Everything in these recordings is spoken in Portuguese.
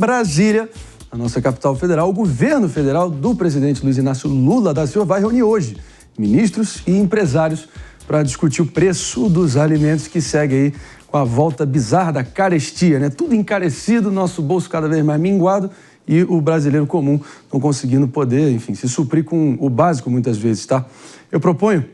Brasília, a nossa capital federal, o governo federal do presidente Luiz Inácio Lula da Silva vai reunir hoje ministros e empresários para discutir o preço dos alimentos que segue aí com a volta bizarra da carestia, né? Tudo encarecido, nosso bolso cada vez mais minguado e o brasileiro comum não conseguindo poder, enfim, se suprir com o básico muitas vezes, tá? Eu proponho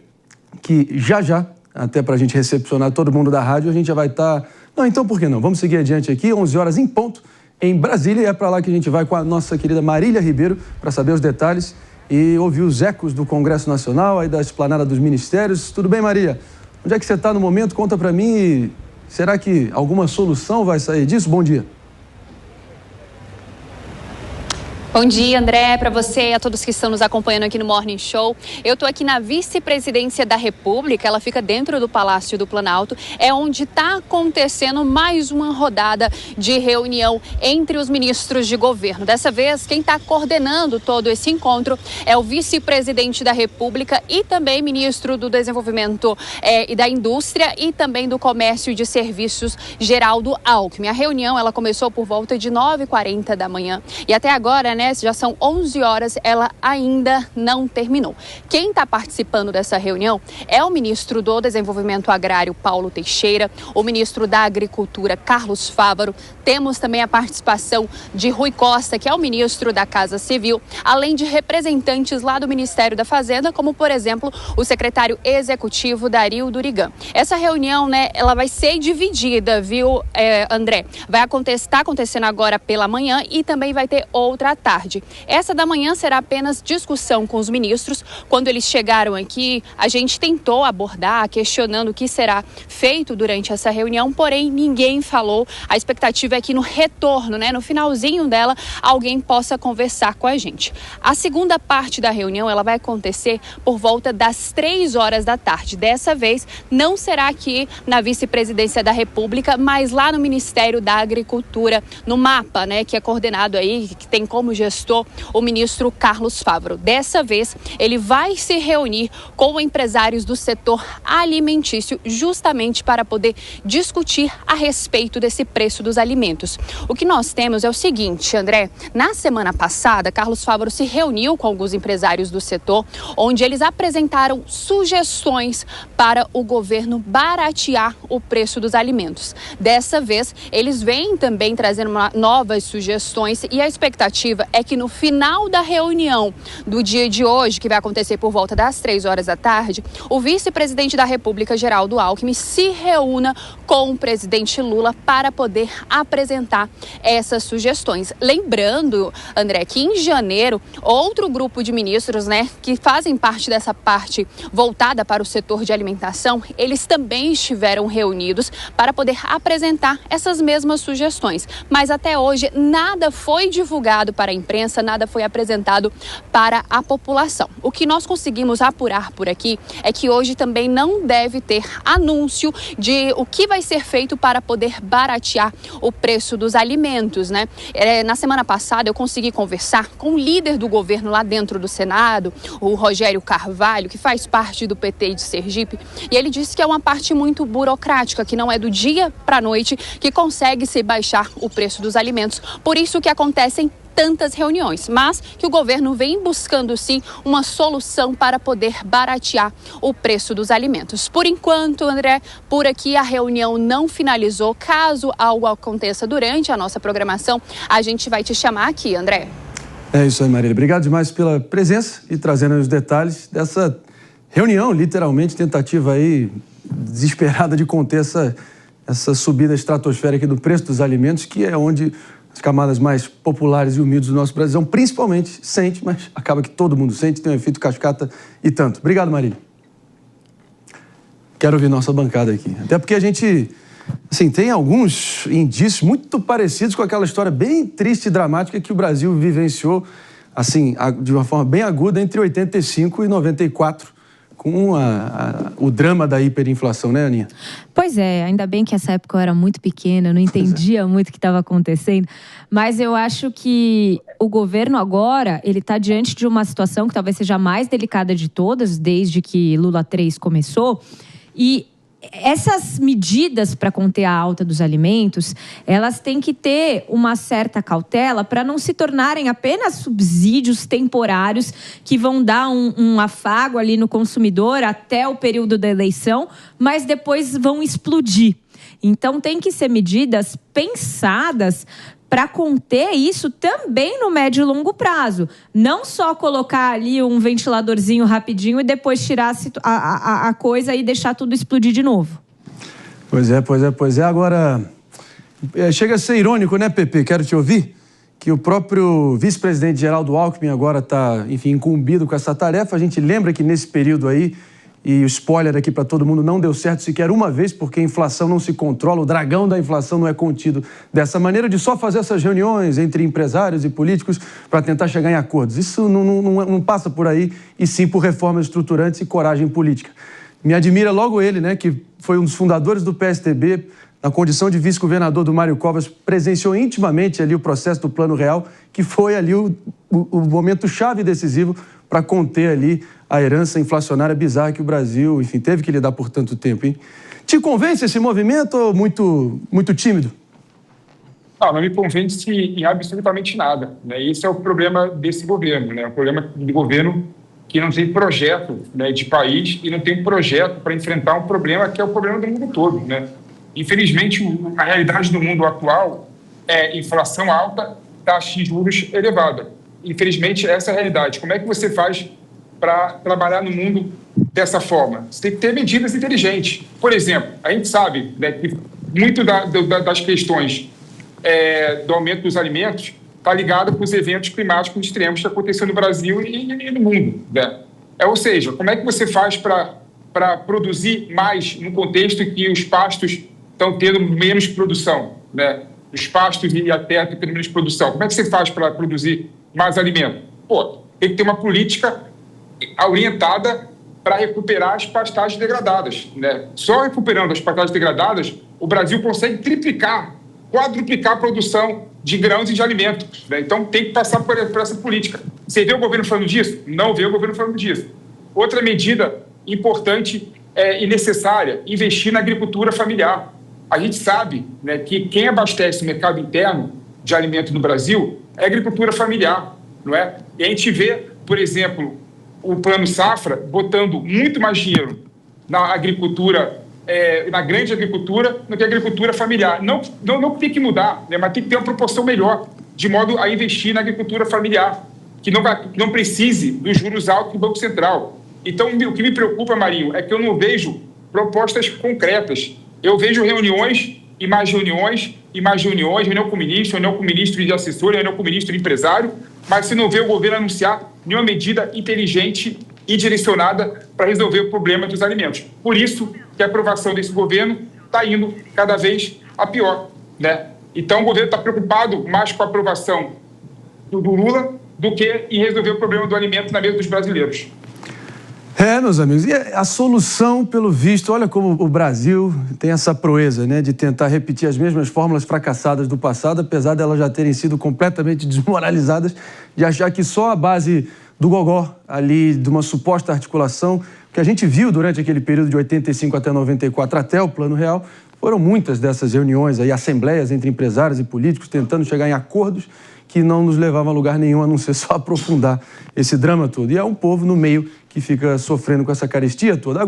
que já, até para a gente recepcionar todo mundo da rádio, a gente já vai estar... Não, então por que não? Vamos seguir adiante aqui, 11 horas em ponto, em Brasília, e é para lá que a gente vai com a nossa querida Marília Ribeiro para saber os detalhes e ouvir os ecos do Congresso Nacional, aí da esplanada dos ministérios. Tudo bem, Marília? Onde é que você está no momento? Conta para mim e será que alguma solução vai sair disso? Bom dia. Bom dia, André, para você e a todos que estão nos acompanhando aqui no Morning Show. Eu estou aqui na Vice-Presidência da República, ela fica dentro do Palácio do Planalto, é onde está acontecendo mais uma rodada de reunião entre os ministros de governo. Dessa vez, quem está coordenando todo esse encontro é o Vice-Presidente da República e também ministro do Desenvolvimento e da Indústria e também do Comércio e de Serviços, Geraldo Alckmin. A reunião ela começou por volta de 9h40 da manhã e até agora, né, já são 11 horas, ela ainda não terminou. Quem está participando dessa reunião é o ministro do Desenvolvimento Agrário, Paulo Teixeira, o ministro da Agricultura, Carlos Fávaro. Temos também a participação de Rui Costa, que é o ministro da Casa Civil, além de representantes lá do Ministério da Fazenda, como, por exemplo, o secretário executivo, Dario Durigan. Essa reunião, né, ela vai ser dividida, viu, André? Está acontecendo agora pela manhã e também vai ter outra à tarde. Essa da manhã será apenas discussão com os ministros. Quando eles chegaram aqui, a gente tentou abordar, questionando o que será feito durante essa reunião, porém ninguém falou. A expectativa é que no retorno, né, no finalzinho dela, alguém possa conversar com a gente. A segunda parte da reunião ela vai acontecer por volta das 3h da tarde. Dessa vez, não será aqui na Vice-Presidência da República, mas lá no Ministério da Agricultura, no MAPA, né, que é coordenado aí, que tem como gestor o ministro Carlos Fávaro. Dessa vez, ele vai se reunir com empresários do setor alimentício justamente para poder discutir a respeito desse preço dos alimentos. O que nós temos é o seguinte, André, na semana passada, Carlos Fávaro se reuniu com alguns empresários do setor, onde eles apresentaram sugestões para o governo baratear o preço dos alimentos. Dessa vez, eles vêm também trazendo novas sugestões e a expectativa é que no final da reunião do dia de hoje, que vai acontecer por volta das 3h da tarde, o vice-presidente da República, Geraldo Alckmin, se reúna com o presidente Lula para poder apresentar essas sugestões. Lembrando, André, que em janeiro, outro grupo de ministros, né, que fazem parte dessa parte voltada para o setor de alimentação, eles também estiveram reunidos para poder apresentar essas mesmas sugestões. Mas até hoje, nada foi divulgado para a imprensa, nada foi apresentado para a população. O que nós conseguimos apurar por aqui é que hoje também não deve ter anúncio de o que vai ser feito para poder baratear o preço dos alimentos, né? Na semana passada eu consegui conversar com o líder do governo lá dentro do Senado, o Rogério Carvalho, que faz parte do PT de Sergipe, e ele disse que é uma parte muito burocrática, que não é do dia para a noite que consegue se baixar o preço dos alimentos. Por isso que acontecem tantas reuniões, mas que o governo vem buscando sim uma solução para poder baratear o preço dos alimentos. Por enquanto, André, por aqui a reunião não finalizou. Caso algo aconteça durante a nossa programação, a gente vai te chamar aqui, André. É isso aí, Marília. Obrigado demais pela presença e trazendo os detalhes dessa reunião, literalmente, tentativa aí desesperada de conter essa subida estratosférica do preço dos alimentos, que é onde as camadas mais populares e humildes do nosso Brasil, principalmente, sente, mas acaba que todo mundo sente, tem um efeito cascata e tanto. Obrigado, Marília. Quero ouvir nossa bancada aqui. Até porque a gente, assim, tem alguns indícios muito parecidos com aquela história bem triste e dramática que o Brasil vivenciou, assim, de uma forma bem aguda entre 85 e 94, com o drama da hiperinflação, né, Aninha? Pois é, ainda bem que essa época eu era muito pequena, não entendia muito o que estava acontecendo, mas eu acho que o governo agora, ele está diante de uma situação que talvez seja a mais delicada de todas, desde que Lula 3 começou, e essas medidas para conter a alta dos alimentos, elas têm que ter uma certa cautela para não se tornarem apenas subsídios temporários que vão dar um afago ali no consumidor até o período da eleição, mas depois vão explodir. Então, tem que ser medidas pensadas para conter isso também no médio e longo prazo. Não só colocar ali um ventiladorzinho rapidinho e depois tirar a coisa e deixar tudo explodir de novo. Pois é. Agora, chega a ser irônico, né, Pepe? Quero te ouvir. Que o próprio vice-presidente Geraldo Alckmin agora está, enfim, incumbido com essa tarefa. A gente lembra que nesse período aí, e o spoiler aqui para todo mundo, não deu certo sequer uma vez, porque a inflação não se controla, o dragão da inflação não é contido dessa maneira, de só fazer essas reuniões entre empresários e políticos para tentar chegar em acordos. Isso não passa por aí, e sim por reformas estruturantes e coragem política. Me admira logo ele, né, que foi um dos fundadores do PSDB, na condição de vice-governador do Mário Covas, presenciou intimamente ali o processo do Plano Real, que foi ali o momento chave decisivo para conter ali a herança inflacionária bizarra que o Brasil, enfim, teve que lidar por tanto tempo, hein? Te convence esse movimento ou muito tímido? Não me convence em absolutamente nada, né? Esse é o problema desse governo, né? O problema do governo que não tem projeto, né, de país e não tem projeto para enfrentar um problema que é o problema do mundo todo, né? Infelizmente, a realidade do mundo atual é inflação alta, taxa de juros elevada. Infelizmente, essa é a realidade. Como é que você faz para trabalhar no mundo dessa forma? Você tem que ter medidas inteligentes. Por exemplo, a gente sabe, né, que muito das questões do aumento dos alimentos está ligado com os eventos climáticos extremos que estão acontecendo no Brasil e no mundo, né? Ou seja, como é que você faz para produzir mais no contexto em que os pastos estão tendo menos produção, né? Os pastos e a terra estão tendo menos produção. Como é que você faz para produzir mais alimento? Tem que ter uma política orientada para recuperar as pastagens degradadas, né? Só recuperando as pastagens degradadas, o Brasil consegue quadruplicar a produção de grãos e de alimentos, né? Então tem que passar por essa política. Você vê o governo falando disso? Não vê o governo falando disso. Outra medida importante e necessária, investir na agricultura familiar. A gente sabe, né, que quem abastece o mercado interno de alimento no Brasil é a agricultura familiar, não é? E a gente vê, por exemplo, o Plano Safra botando muito mais dinheiro na agricultura, na grande agricultura, do que a agricultura familiar. Não tem que mudar, né, mas tem que ter uma proporção melhor, de modo a investir na agricultura familiar, que não precise dos juros altos do Banco Central. Então, o que me preocupa, Marinho, é que eu não vejo propostas concretas. Eu vejo reuniões e mais reuniões e mais reuniões, reunião com o ministro de assessor, reunião com o ministro de empresário, mas se não vê o governo anunciar nenhuma medida inteligente e direcionada para resolver o problema dos alimentos. Por isso que a aprovação desse governo está indo cada vez a pior, né? Então, o governo está preocupado mais com a aprovação do Lula do que em resolver o problema do alimento na mesa dos brasileiros. Meus amigos, e a solução, pelo visto, olha como o Brasil tem essa proeza, né, de tentar repetir as mesmas fórmulas fracassadas do passado, apesar de elas já terem sido completamente desmoralizadas, de achar que só a base do gogó ali, de uma suposta articulação, que a gente viu durante aquele período de 85 até 94, até o Plano Real, foram muitas dessas reuniões, aí, assembleias entre empresários e políticos, tentando chegar em acordos que não nos levavam a lugar nenhum, a não ser só aprofundar esse drama todo. E é um povo no meio que fica sofrendo com essa carestia toda.